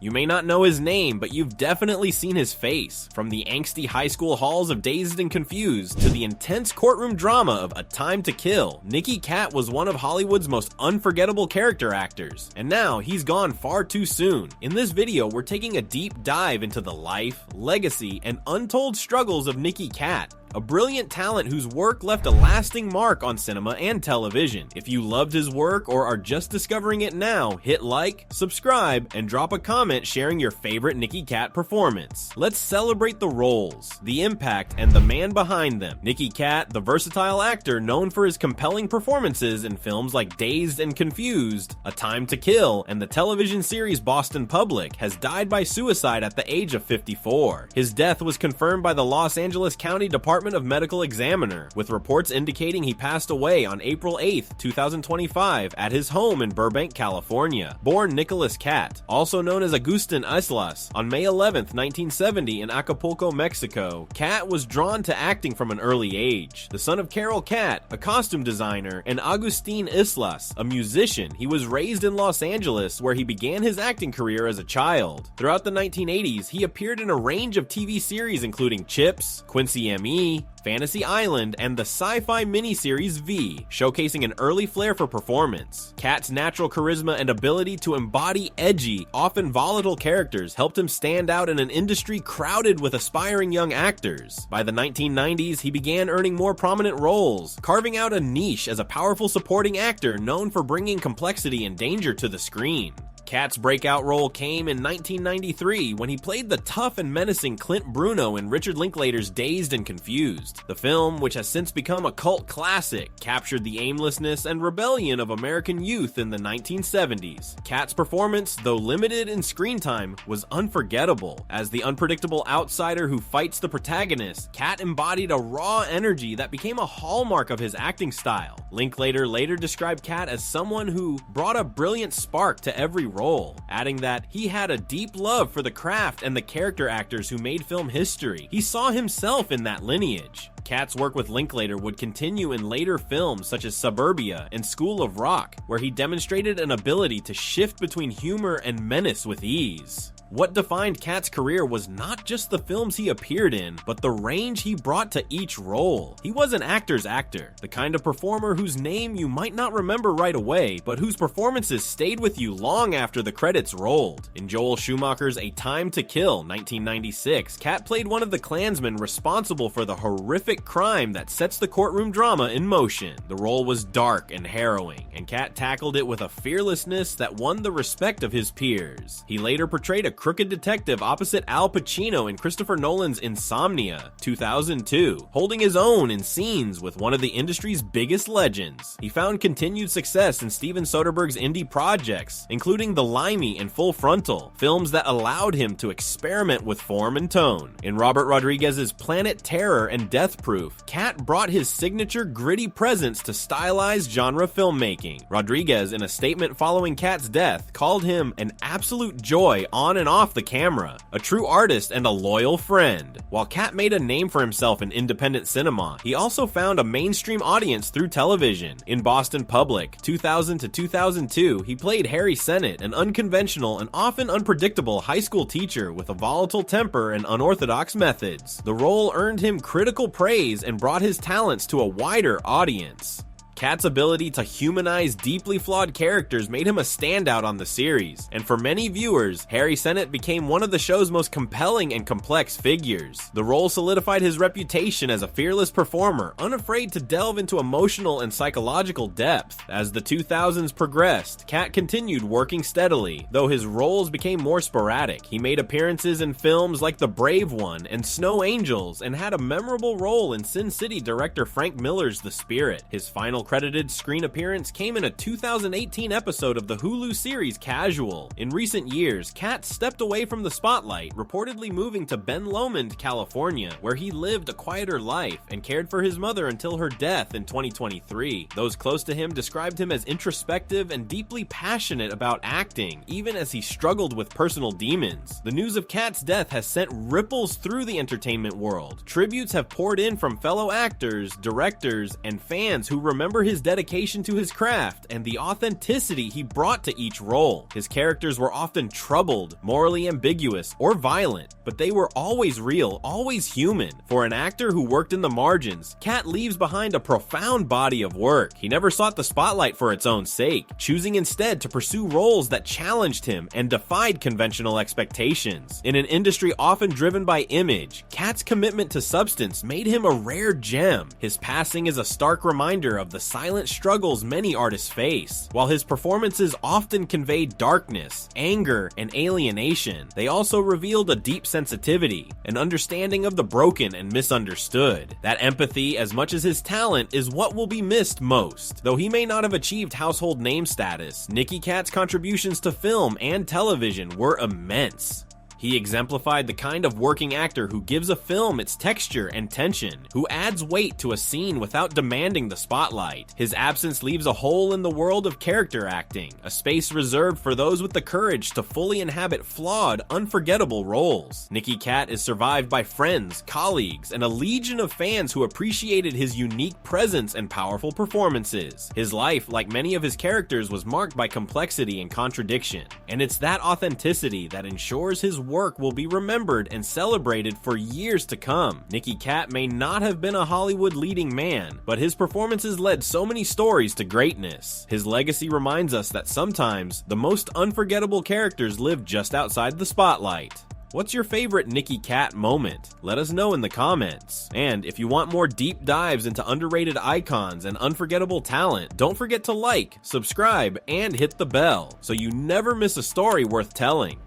You may not know his name, but you've definitely seen his face. From the angsty high school halls of Dazed and Confused to the intense courtroom drama of A Time to Kill, Nicky Katt was one of Hollywood's most unforgettable character actors. And now, he's gone far too soon. In this video, we're taking a deep dive into the life, legacy, and untold struggles of Nicky Katt, a brilliant talent whose work left a lasting mark on cinema and television. If you loved his work or are just discovering it now, hit like, subscribe, and drop a comment sharing your favorite Nicky Katt performance. Let's celebrate the roles, the impact, and the man behind them. Nicky Katt, the versatile actor known for his compelling performances in films like Dazed and Confused, A Time to Kill, and the television series Boston Public, has died by suicide at the age of 54. His death was confirmed by the Los Angeles County Department of Medical Examiner, with reports indicating he passed away on April 8, 2025 at his home in Burbank, California. Born Nicholas Katt, also known as Agustin Islas, on May 11, 1970 in Acapulco, Mexico, Katt was drawn to acting from an early age. The son of Carol Katt, a costume designer, and Agustin Islas, a musician, he was raised in Los Angeles, where he began his acting career as a child. Throughout the 1980s, he appeared in a range of TV series including Chips, Quincy M.E., Fantasy Island, and the sci-fi miniseries V, showcasing an early flair for performance. Katt's natural charisma and ability to embody edgy, often volatile characters helped him stand out in an industry crowded with aspiring young actors. By the 1990s, he began earning more prominent roles, carving out a niche as a powerful supporting actor known for bringing complexity and danger to the screen. Katt's breakout role came in 1993 when he played the tough and menacing Clint Bruno in Richard Linklater's Dazed and Confused. The film, which has since become a cult classic, captured the aimlessness and rebellion of American youth in the 1970s. Katt's performance, though limited in screen time, was unforgettable. As the unpredictable outsider who fights the protagonist, Katt embodied a raw energy that became a hallmark of his acting style. Linklater later described Katt as someone who brought a brilliant spark to every role, adding that he had a deep love for the craft and the character actors who made film history. He saw himself in that lineage. Katt's work with Linklater would continue in later films such as Suburbia and School of Rock, where he demonstrated an ability to shift between humor and menace with ease. What defined Katt's career was not just the films he appeared in, but the range he brought to each role. He was an actor's actor, the kind of performer whose name you might not remember right away, but whose performances stayed with you long after the credits rolled. In Joel Schumacher's A Time to Kill, 1996, Katt played one of the Klansmen responsible for the horrific crime that sets the courtroom drama in motion. The role was dark and harrowing, and Katt tackled it with a fearlessness that won the respect of his peers. He later portrayed a crooked detective opposite Al Pacino in Christopher Nolan's Insomnia, 2002, holding his own in scenes with one of the industry's biggest legends. He found continued success in Steven Soderbergh's indie projects, including The Limey and Frontal, films that allowed him to experiment with form and tone. In Robert Rodriguez's Planet Terror and Death Proof, Katt brought his signature gritty presence to stylized genre filmmaking. Rodriguez, in a statement following Katt's death, called him an absolute joy on and off the camera, a true artist and a loyal friend. While Katt made a name for himself in independent cinema, he also found a mainstream audience through television. In Boston Public, 2000 to 2002, he played Harry Sennett, an unconventional and often unpredictable high school teacher with a volatile temper and unorthodox methods. The role earned him critical praise and brought his talents to a wider audience. Katt's ability to humanize deeply flawed characters made him a standout on the series, and for many viewers, Harry Sennett became one of the show's most compelling and complex figures. The role solidified his reputation as a fearless performer, unafraid to delve into emotional and psychological depth. As the 2000s progressed, Katt continued working steadily, though his roles became more sporadic. He made appearances in films like The Brave One and Snow Angels, and had a memorable role in Sin City director Frank Miller's The Spirit. His final credited screen appearance came in a 2018 episode of the Hulu series Casual. In recent years, Katt stepped away from the spotlight, reportedly moving to Ben Lomond, California, where he lived a quieter life and cared for his mother until her death in 2023. Those close to him described him as introspective and deeply passionate about acting, even as he struggled with personal demons. The news of Katt's death has sent ripples through the entertainment world. Tributes have poured in from fellow actors, directors, and fans who remember remember his dedication to his craft and the authenticity he brought to each role. His characters were often troubled, morally ambiguous, or violent, but they were always real, always human. For an actor who worked in the margins, Katt leaves behind a profound body of work. He never sought the spotlight for its own sake, choosing instead to pursue roles that challenged him and defied conventional expectations. In an industry often driven by image, Katt's commitment to substance made him a rare gem. His passing is a stark reminder of the silent struggles many artists face. While his performances often conveyed darkness, anger, and alienation, they also revealed a deep sensitivity, an understanding of the broken and misunderstood. That empathy, as much as his talent, is what will be missed most. Though he may not have achieved household name status, Nicky Katt's contributions to film and television were immense. He exemplified the kind of working actor who gives a film its texture and tension, who adds weight to a scene without demanding the spotlight. His absence leaves a hole in the world of character acting, a space reserved for those with the courage to fully inhabit flawed, unforgettable roles. Nicky Katt is survived by friends, colleagues, and a legion of fans who appreciated his unique presence and powerful performances. His life, like many of his characters, was marked by complexity and contradiction, and it's that authenticity that ensures his work will be remembered and celebrated for years to come. Nicky Katt may not have been a Hollywood leading man, but his performances led so many stories to greatness. His legacy reminds us that sometimes the most unforgettable characters live just outside the spotlight. What's your favorite Nicky Katt moment? Let us know in the comments. And if you want more deep dives into underrated icons and unforgettable talent, don't forget to like, subscribe, and hit the bell so you never miss a story worth telling.